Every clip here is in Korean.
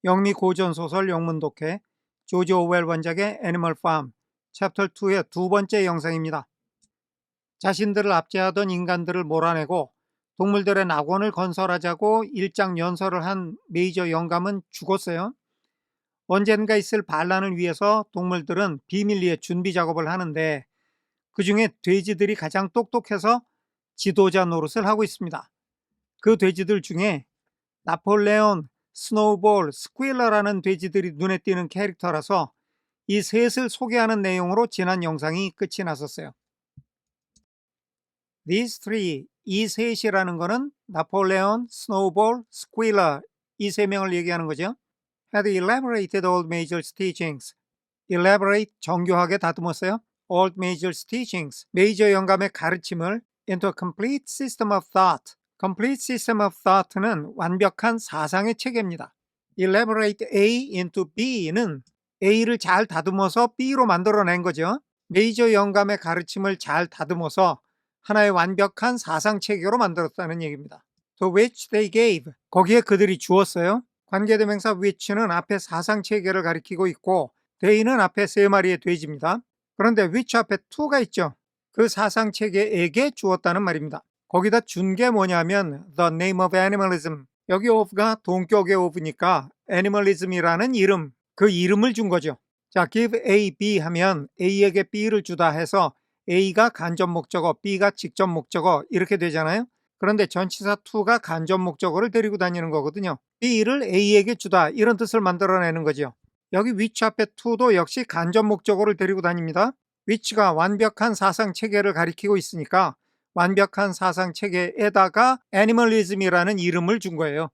영미 고전소설 영문독해 조지 오웰 원작의 애니멀 팜 챕터 2의 두 번째 영상입니다. 자신들을 압제하던 인간들을 몰아내고 동물들의 낙원을 건설하자고 일장 연설을 한 메이저 영감은 죽었어요. 언젠가 있을 반란을 위해서 동물들은 비밀리에 준비 작업을 하는데 그 중에 돼지들이 가장 똑똑해서 지도자 노릇을 하고 있습니다. 그 돼지들 중에 나폴레온, 스노우볼, 스퀴러라는 돼지들이 눈에 띄는 캐릭터라서 이 셋을 소개하는 내용으로 지난 영상이 끝이 났었어요. These three, 이 셋이라는 거는 나폴레온, 스노우볼, 스퀴러 이 세 명을 얘기하는 거죠. Had elaborated old major's teachings. Elaborate, 정교하게 다듬었어요. Old major's teachings, 메이저 영감의 가르침을 into a complete system of thought. Complete system of thought는 완벽한 사상의 체계입니다. Elaborate A into B는 A를 잘 다듬어서 B로 만들어낸 거죠. 메이저 영감의 가르침을 잘 다듬어서 하나의 완벽한 사상 체계로 만들었다는 얘기입니다. To which they gave, 거기에 그들이 주었어요. 관계대명사 which는 앞에 사상 체계를 가리키고 있고 they는 앞에 세 마리의 돼지입니다. 그런데 which 앞에 to가 있죠. 그 사상 체계에게 주었다는 말입니다. 거기다 준 게 뭐냐면 the name of animalism. 여기 of가 동격의 of니까 animalism이라는 이름, 그 이름을 준 거죠. 자, give A, B 하면 A에게 B를 주다 해서 A가 간접 목적어, B가 직접 목적어 이렇게 되잖아요. 그런데 전치사 to가 간접 목적어를 데리고 다니는 거거든요. B를 A에게 주다 이런 뜻을 만들어내는 거죠. 여기 which 앞에 to도 역시 간접 목적어를 데리고 다닙니다. which가 완벽한 사상 체계를 가리키고 있으니까 완벽한 사상 체계에다가 애니멀리즘이라는 이름을 준 거예요.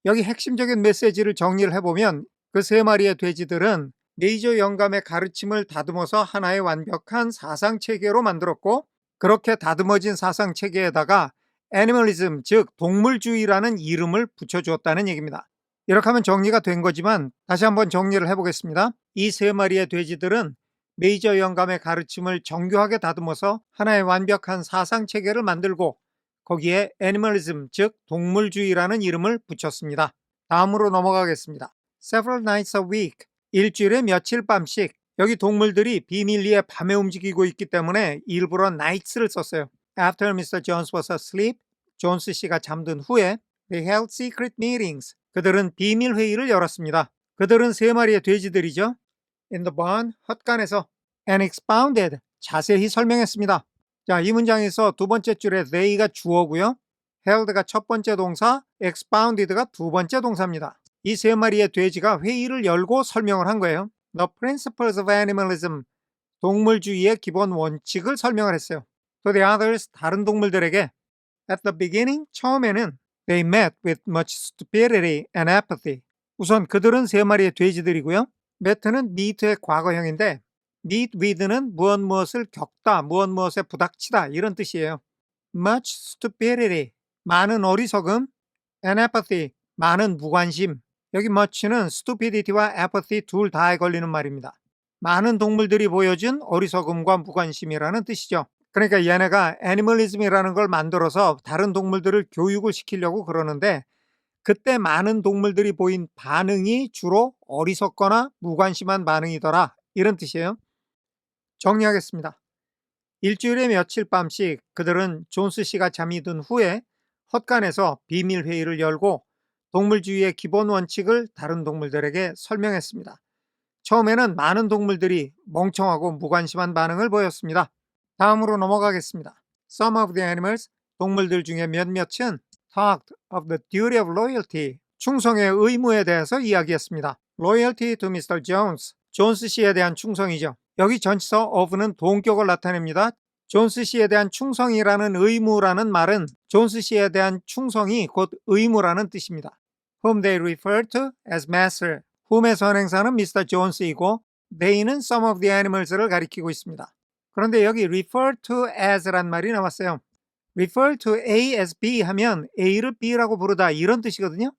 여기 핵심적인 메시지를 정리를 해보면 그 세 마리의 돼지들은 메이저 영감의 가르침을 다듬어서 하나의 완벽한 사상 체계로 만들었고 그렇게 다듬어진 사상 체계에다가 애니멀리즘, 즉 동물주의라는 이름을 붙여주었다는 얘기입니다. 이렇게 하면 정리가 된 거지만 다시 한번 정리를 해보겠습니다. 이 세 마리의 돼지들은 메이저 영감의 가르침을 정교하게 다듬어서 하나의 완벽한 사상 체계를 만들고 거기에 애니멀리즘, 즉 동물주의라는 이름을 붙였습니다. 다음으로 넘어가겠습니다. Several nights a week, 일주일에 며칠 밤씩. 여기 동물들이 비밀리에 밤에 움직이고 있기 때문에 일부러 nights를 썼어요. After Mr. Jones was asleep, 존스 씨가 잠든 후에 they held secret meetings. 그들은 비밀 회의를 열었습니다. 그들은 세 마리의 돼지들이죠. In the barn, 헛간에서 and expounded, 자세히 설명했습니다. 자, 이 문장에서 두 번째 줄에 they가 주어고요. held가 첫 번째 동사, expounded가 두 번째 동사입니다. 이 세 마리의 돼지가 회의를 열고 설명을 한 거예요. The principles of animalism, 동물주의의 기본 원칙을 설명을 했어요. To the others, 다른 동물들에게 at the beginning, 처음에는 they met with much stupidity and apathy. 우선 그들은 세 마리의 돼지들이고요. met는 meet의 과거형인데 meet with는 무엇을 겪다, 무엇에 부닥치다 이런 뜻이에요. much stupidity, 많은 어리석음, and apathy, 많은 무관심. 여기 much는 stupidity와 apathy 둘 다에 걸리는 말입니다. 많은 동물들이 보여준 어리석음과 무관심이라는 뜻이죠. 그러니까 얘네가 애니멀리즘이라는 걸 만들어서 다른 동물들을 교육을 시키려고 그러는데 그때 많은 동물들이 보인 반응이 주로 어리석거나 무관심한 반응이더라 이런 뜻이에요. 정리하겠습니다. 일주일에 며칠 밤씩 그들은 존스 씨가 잠이 든 후에 헛간에서 비밀 회의를 열고 동물주의의 기본 원칙을 다른 동물들에게 설명했습니다. 처음에는 많은 동물들이 멍청하고 무관심한 반응을 보였습니다. 다음으로 넘어가겠습니다. Some of the animals, 동물들 중에 몇몇은 talked of the duty of loyalty, 충성의 의무에 대해서 이야기했습니다. Loyalty to Mr. Jones, 존스 씨에 대한 충성이죠. 여기 전치사 of는 동격을 나타냅니다. 존스 씨에 대한 충성이라는 의무라는 말은 존스 씨에 대한 충성이 곧 의무라는 뜻입니다. Whom they refer to as master, whom의 선행사는 Mr. Jones이고 they는 some of the animals를 가리키고 있습니다. 그런데 여기 refer to as란 말이 나왔어요. refer to A as B 하면 A를 B라고 부르다 이런 뜻이거든요.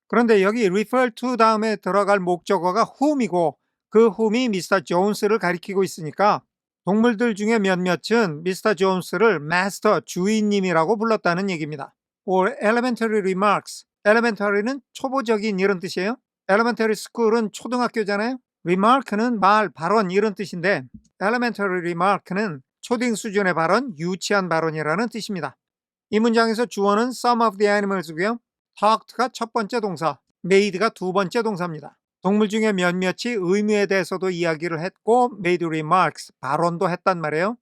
그런데 여기 refer to 다음에 들어갈 목적어가 whom이고 그 whom이 Mr. Jones를 가리키고 있으니까 동물들 중에 몇몇은 Mr. Jones를 master, 주인님이라고 불렀다는 얘기입니다. or elementary remarks, elementary는 초보적인 이런 뜻이에요. elementary school은 초등학교잖아요. remark는 말, 발언 이런 뜻인데 elementary remark는 초딩 수준의 발언, 유치한 발언이라는 뜻입니다. 이 문장에서 주어는 some of the animals고요. talked가 첫 번째 동사, made가 두 번째 동사입니다. 동물 중에 몇몇이 의무에 대해서도 이야기를 했고 made remarks, 발언도 했단 말이에요.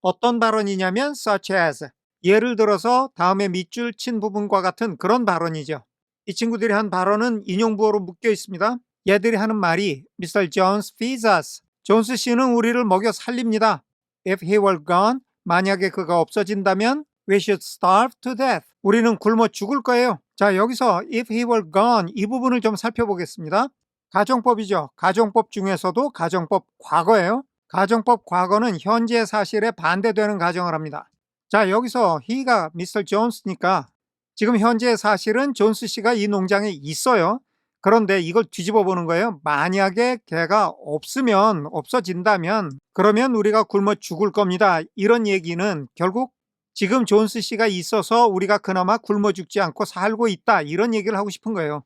어떤 발언이냐면 such as, 예를 들어서 다음에 밑줄 친 부분과 같은 그런 발언이죠. 이 친구들이 한 발언은 인용부호로 묶여 있습니다. 얘들이 하는 말이 Mr. Jones feeds us. 존스 씨는 우리를 먹여 살립니다. If he were gone, 만약에 그가 없어진다면 We should starve to death. 우리는 굶어 죽을 거예요. 자, 여기서 if he were gone 이 부분을 좀 살펴보겠습니다. 가정법이죠. 가정법 중에서도 가정법 과거예요. 가정법 과거는 현재 사실에 반대되는 가정을 합니다. 자, 여기서 he가 Mr. Jones니까 지금 현재 사실은 존스 씨가 이 농장에 있어요. 그런데 이걸 뒤집어 보는 거예요. 만약에 걔가 없으면, 없어진다면 그러면 우리가 굶어 죽을 겁니다. 이런 얘기는 결국 지금 존스 씨가 있어서 우리가 그나마 굶어 죽지 않고 살고 있다. 이런 얘기를 하고 싶은 거예요.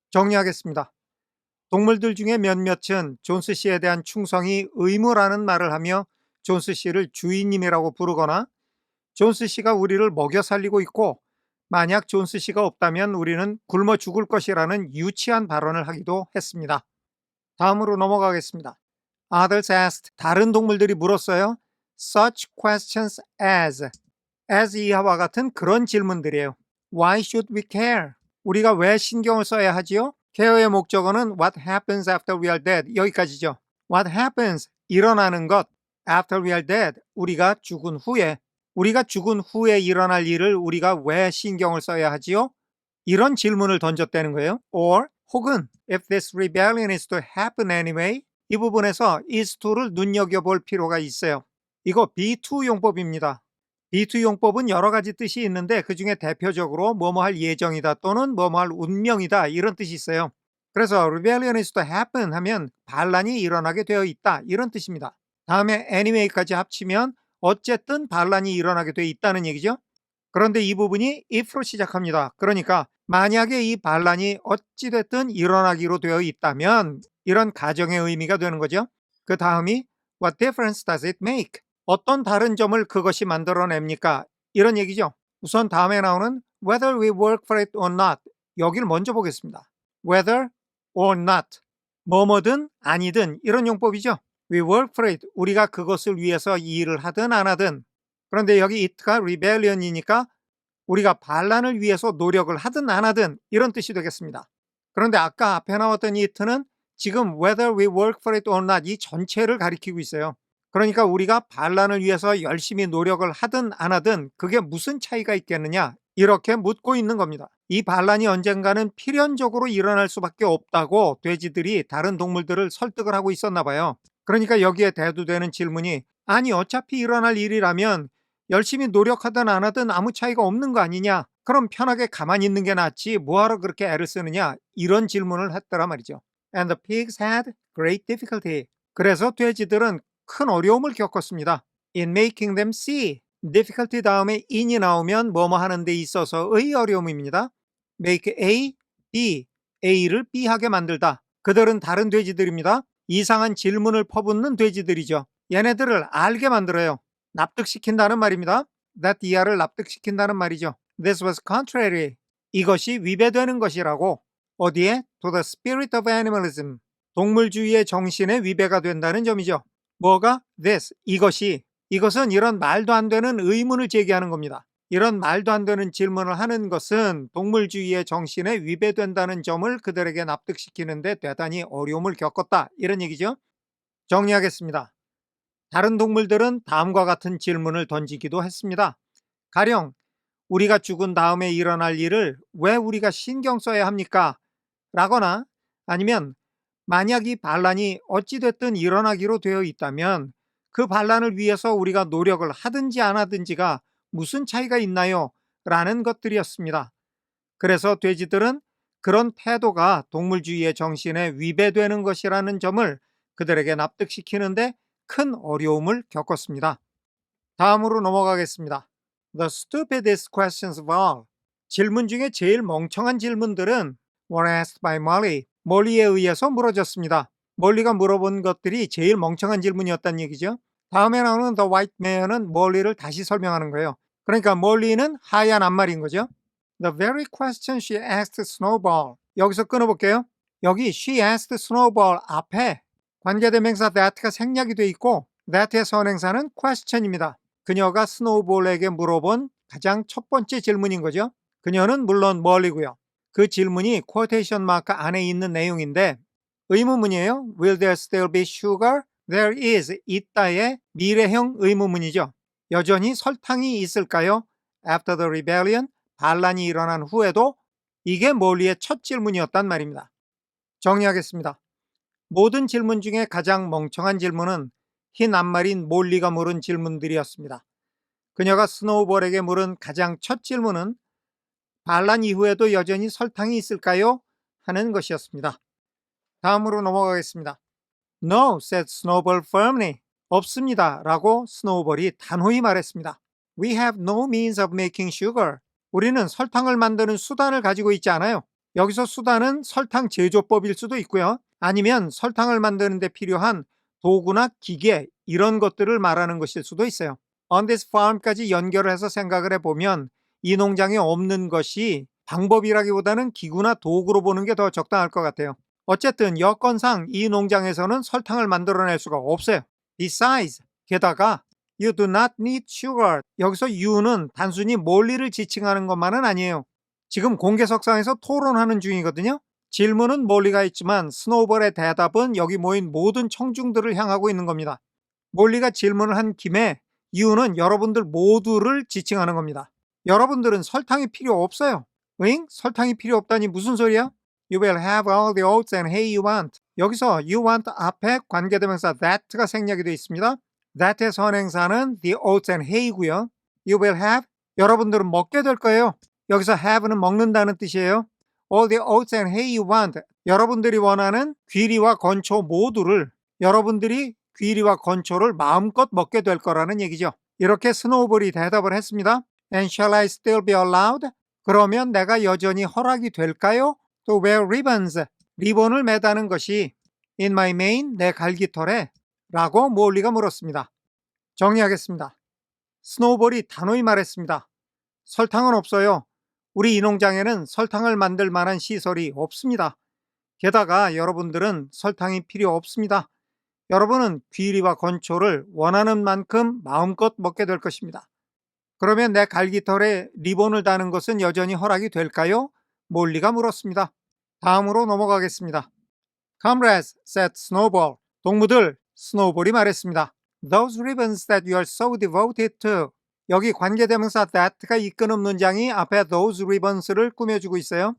정리하겠습니다. 동물들 중에 몇몇은 존스 씨에 대한 충성이 의무라는 말을 하며 존스 씨를 주인님이라고 부르거나 존스 씨가 우리를 먹여 살리고 있고 만약 존스 씨가 없다면 우리는 굶어 죽을 것이라는 유치한 발언을 하기도 했습니다. 다음으로 넘어가겠습니다. Others asked, 다른 동물들이 물었어요. Such questions as 이하와 같은 그런 질문들이에요. Why should we care? 우리가 왜 신경을 써야 하지요? care의 목적어는 what happens after we are dead 여기까지죠. What happens, 일어나는 것, after we are dead, 우리가 죽은 후에 일어날 일을 우리가 왜 신경을 써야 하지요? 이런 질문을 던졌다는 거예요. Or 혹은 if this rebellion is to happen anyway, 이 부분에서 is to를 눈여겨볼 필요가 있어요. 이거 be2 용법입니다. be2 용법은 여러 가지 뜻이 있는데 그 중에 대표적으로 뭐뭐 할 예정이다 또는 뭐뭐 할 운명이다 이런 뜻이 있어요. 그래서 rebellion is to happen 하면 반란이 일어나게 되어 있다 이런 뜻입니다. 다음에 anyway까지 합치면 어쨌든 반란이 일어나게 되어 있다는 얘기죠. 그런데 이 부분이 if로 시작합니다. 그러니까 만약에 이 반란이 어찌됐든 일어나기로 되어 있다면 이런 가정의 의미가 되는 거죠. 그 다음이 What difference does it make? 어떤 다른 점을 그것이 만들어냅니까? 이런 얘기죠. 우선 다음에 나오는 whether we work for it or not 여기를 먼저 보겠습니다. whether or not 뭐뭐든 아니든 이런 용법이죠. We work for it 우리가 그것을 위해서 이 일을 하든 안 하든 그런데 여기 it가 rebellion이니까 우리가 반란을 위해서 노력을 하든 안 하든 이런 뜻이 되겠습니다. 그런데 아까 앞에 나왔던 it는 지금 whether we work for it or not 이 전체를 가리키고 있어요. 그러니까 우리가 반란을 위해서 열심히 노력을 하든 안 하든 그게 무슨 차이가 있겠느냐 이렇게 묻고 있는 겁니다. 이 반란이 언젠가는 필연적으로 일어날 수밖에 없다고 돼지들이 다른 동물들을 설득을 하고 있었나 봐요. 그러니까 여기에 대두되는 질문이 아니 어차피 일어날 일이라면 열심히 노력하든 안 하든 아무 차이가 없는 거 아니냐? 그럼 편하게 가만히 있는 게 낫지 뭐하러 그렇게 애를 쓰느냐? 이런 질문을 했더라 말이죠. And the pigs had great difficulty. 그래서 돼지들은 큰 어려움을 겪었습니다. In making them see. difficulty 다음에 in이 나오면 뭐뭐 하는 데 있어서의 어려움입니다. make A, B. A를 B하게 만들다. 그들은 다른 돼지들입니다. 이상한 질문을 퍼붓는 돼지들이죠. 얘네들을 알게 만들어요. 납득시킨다는 말입니다. that 이하를 납득시킨다는 말이죠. This was contrary. 이것이 위배되는 것이라고. 어디에? To the spirit of animalism. 동물주의의 정신에 위배가 된다는 점이죠. 뭐가? This. 이것은 이런 말도 안 되는 의문을 제기하는 겁니다. 이런 말도 안 되는 질문을 하는 것은 동물주의의 정신에 위배된다는 점을 그들에게 납득시키는데 대단히 어려움을 겪었다. 이런 얘기죠. 정리하겠습니다. 다른 동물들은 다음과 같은 질문을 던지기도 했습니다. 가령 우리가 죽은 다음에 일어날 일을 왜 우리가 신경 써야 합니까? 라거나 아니면 만약 이 반란이 어찌됐든 일어나기로 되어 있다면 그 반란을 위해서 우리가 노력을 하든지 안 하든지가 무슨 차이가 있나요? 라는 것들이었습니다. 그래서 돼지들은 그런 태도가 동물주의의 정신에 위배되는 것이라는 점을 그들에게 납득시키는데 큰 어려움을 겪었습니다. 다음으로 넘어가겠습니다. The stupidest questions of all. 질문 중에 제일 멍청한 질문들은 were asked by Molly. 몰리에 의해서 물어졌습니다. 몰리가 물어본 것들이 제일 멍청한 질문이었다는 얘기죠. 다음에 나오는 The White Mare는 몰리를 다시 설명하는 거예요. 그러니까 몰리는 하얀 암말인 거죠. The very question she asked Snowball. 여기서 끊어볼게요. 여기 she asked Snowball 앞에 관계대명사 that가 생략이 돼 있고 that의 선행사는 question입니다. 그녀가 스노우볼에게 물어본 가장 첫 번째 질문인 거죠. 그녀는 물론 멀리고요. 그 질문이 쿼테이션 마크 안에 있는 내용인데 의문문이에요. Will there still be sugar? There is. 있다의 미래형 의문문이죠. 여전히 설탕이 있을까요? After the rebellion, 반란이 일어난 후에도 이게 몰리의 첫 질문이었단 말입니다. 정리하겠습니다. 모든 질문 중에 가장 멍청한 질문은 흰 앞말인 몰리가 물은 질문들이었습니다. 그녀가 스노우볼에게 물은 가장 첫 질문은 반란 이후에도 여전히 설탕이 있을까요? 하는 것이었습니다. 다음으로 넘어가겠습니다. No, said Snowball firmly. 없습니다. 라고 스노우볼이 단호히 말했습니다. We have no means of making sugar. 우리는 설탕을 만드는 수단을 가지고 있지 않아요. 여기서 수단은 설탕 제조법일 수도 있고요. 아니면 설탕을 만드는 데 필요한 도구나 기계 이런 것들을 말하는 것일 수도 있어요. On this farm까지 연결을 해서 생각을 해보면 이 농장에 없는 것이 방법이라기보다는 기구나 도구로 보는 게 더 적당할 것 같아요. 어쨌든 여건상 이 농장에서는 설탕을 만들어낼 수가 없어요. Besides, 게다가 You do not need sugar. 여기서 you는 단순히 몰리를 지칭하는 것만은 아니에요. 지금 공개석상에서 토론하는 중이거든요. 질문은 몰리가 있지만 스노우볼의 대답은 여기 모인 모든 청중들을 향하고 있는 겁니다. 몰리가 질문을 한 김에 you는 여러분들 모두를 지칭하는 겁니다. 여러분들은 설탕이 필요 없어요. 응? 설탕이 필요 없다니 무슨 소리야? You will have all the oats and hay you want. 여기서 you want 앞에 관계대명사 that가 생략이 되어 있습니다. that의 선행사는 the oats and hay고요. You will have, 여러분들은 먹게 될 거예요. 여기서 have는 먹는다는 뜻이에요. All the oats and hay you want. 여러분들이 원하는 귀리와 건초 모두를 여러분들이 귀리와 건초를 마음껏 먹게 될 거라는 얘기죠. 이렇게 스노우볼이 대답을 했습니다. And shall I still be allowed? 그러면 내가 여전히 허락이 될까요? To wear ribbons. 리본을 매다는 것이 in my mane, 내 갈기털에 라고 몰리가 물었습니다. 정리하겠습니다. 스노우볼이 단호히 말했습니다. 설탕은 없어요. 우리 이 농장에는 설탕을 만들 만한 시설이 없습니다. 게다가 여러분들은 설탕이 필요 없습니다. 여러분은 귀리와 건초를 원하는 만큼 마음껏 먹게 될 것입니다. 그러면 내 갈기털에 리본을 다는 것은 여전히 허락이 될까요? 몰리가 물었습니다. 다음으로 넘어가겠습니다. Comrades, said Snowball. 동무들, 스노우볼이 말했습니다. Those ribbons that you are so devoted to. 여기 관계대명사 that가 이끄는 문장이 앞에 those ribbons를 꾸며주고 있어요.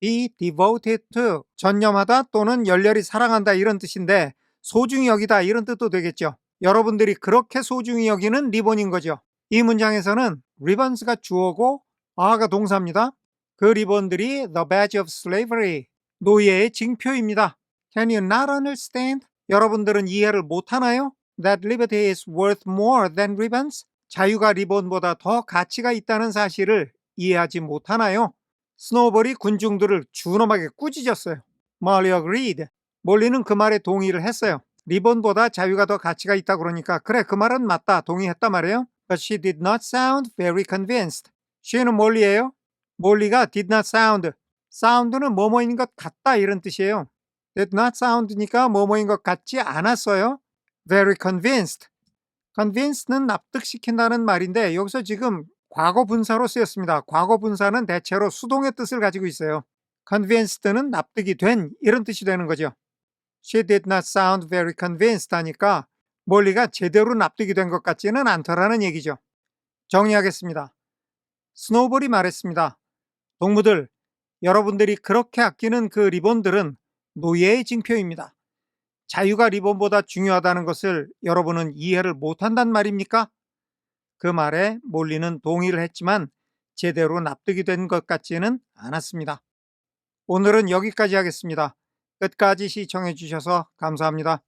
be devoted to, 전념하다 또는 열렬히 사랑한다 이런 뜻인데 소중히 여기다 이런 뜻도 되겠죠. 여러분들이 그렇게 소중히 여기는 리본인 거죠. 이 문장에서는 ribbons가 주어고 are가 동사입니다. 그 리본들이 the badge of slavery, 노예의 징표입니다. Can you not understand? 여러분들은 이해를 못하나요? That liberty is worth more than ribbons? 자유가 리본보다 더 가치가 있다는 사실을 이해하지 못하나요? 스노우볼이 군중들을 준엄하게 꾸짖었어요. Molly agreed. 몰리는 그 말에 동의를 했어요. 리본보다 자유가 더 가치가 있다 그러니까 그래 그 말은 맞다 동의했단 말이에요. But she did not sound very convinced. she는 몰리예요. 몰리가 did not sound. sound는 뭐뭐인 것 같다 이런 뜻이에요. did not sound니까 뭐뭐인 것 같지 않았어요. very convinced. convince는 납득시킨다는 말인데 여기서 지금 과거 분사로 쓰였습니다. 과거 분사는 대체로 수동의 뜻을 가지고 있어요. convinced는 납득이 된 이런 뜻이 되는 거죠. She did not sound very convinced 하니까 몰리가 제대로 납득이 된 것 같지는 않더라는 얘기죠. 정리하겠습니다. 스노우볼이 말했습니다. 동무들, 여러분들이 그렇게 아끼는 그 리본들은 노예의 징표입니다. 자유가 리본보다 중요하다는 것을 여러분은 이해를 못한단 말입니까? 그 말에 몰리는 동의를 했지만 제대로 납득이 된 것 같지는 않았습니다. 오늘은 여기까지 하겠습니다. 끝까지 시청해 주셔서 감사합니다.